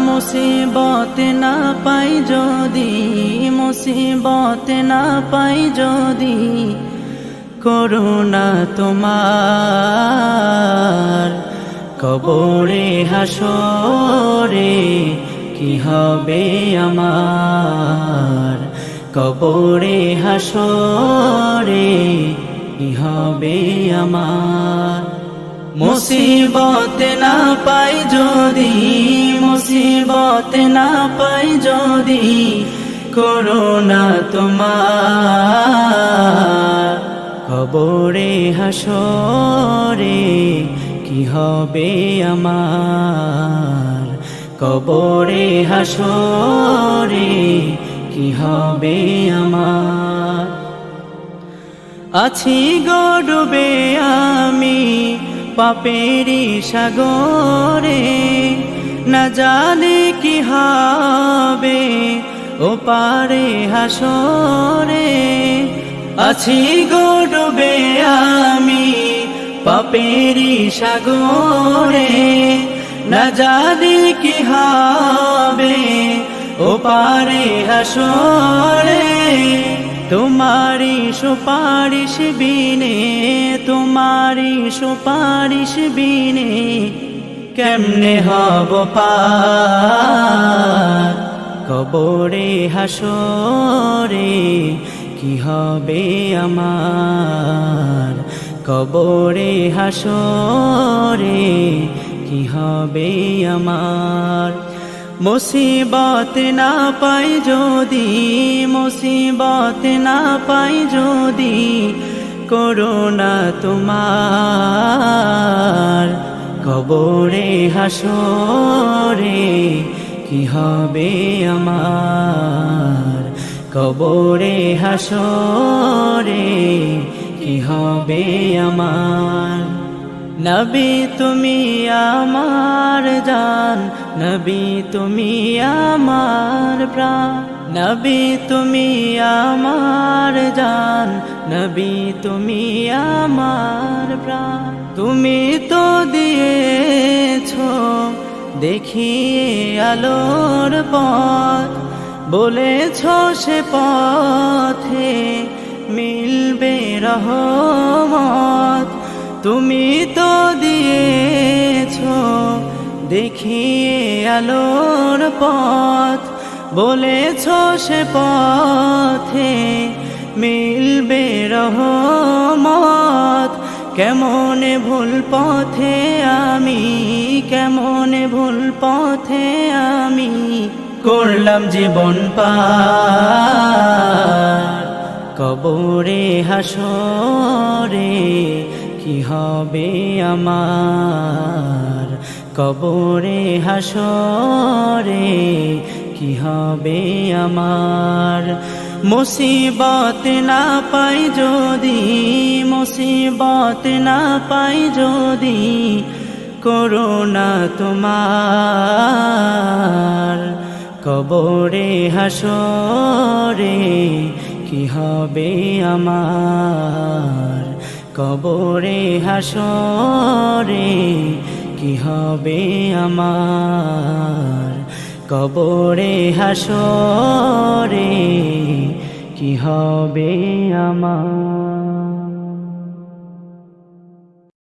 মুসিবত না পাই যদি, মুসিবত না পাই যদি, করুণা তোমার কবরে হাসরে কি হবে আমার, কবরে হাসরে কি হবে আমার। মুসিবত না পাই যদি, মুসিবত না পাই যদি, করুণা তোমার কবরে হাসরে কি হবে আমার, কবরে হাসরে কি হবে আমার। আছি গো ডুবে আমি পাপেরি সাগরে, না জানি কি হবে ও পারে হাসরে। আছি গো ডুবে আমি পাপেরি সাগরে, না জানি কি হবে ও পারে হাসরে। তোমারি সুপারিশ বিনে, তোমারি সুপারিশ বিনে কেমনে হব পার, কবরে হাসরে কি হবে আমার, কবরে হাসরে কি হবে আমার। মুসিবত না পাই যদি, মুসিবত না পাই যদি, করুণা তোমার কবরে হাসরে কি হবে আমার, কবরে হাসরে কি হবে আমার। নবী তুমি আমার জান, নবী তুমি আমার প্রাণ, নবী তুমি আমার জান, নবী তুমি আমার প্রাণ। তুমি তো দিয়েছো দেখিয়ে আলোর পথ, বলেছো সে পথে মিলবে রহমত। তুমি তো দিয়েছো দেখিয়ে আলোর পথ, বলেছো সে পথে মিলবে রহমত। কেমনে ভুল পথে আমি, কেমনে ভুল পথে আমি করলাম জীবন পার, কবরে হাসরে কি হবে আমার, কবরে হাসরে কি হবে আমার। মুসিবত না পাই যদি, মুসিবত না পাই যদি, করুণা তোমার কবরে হাসরে কি হবে আমার, কবরে হাসরে কি হবে আমার, কবরে হাসরে কি হবে আমার।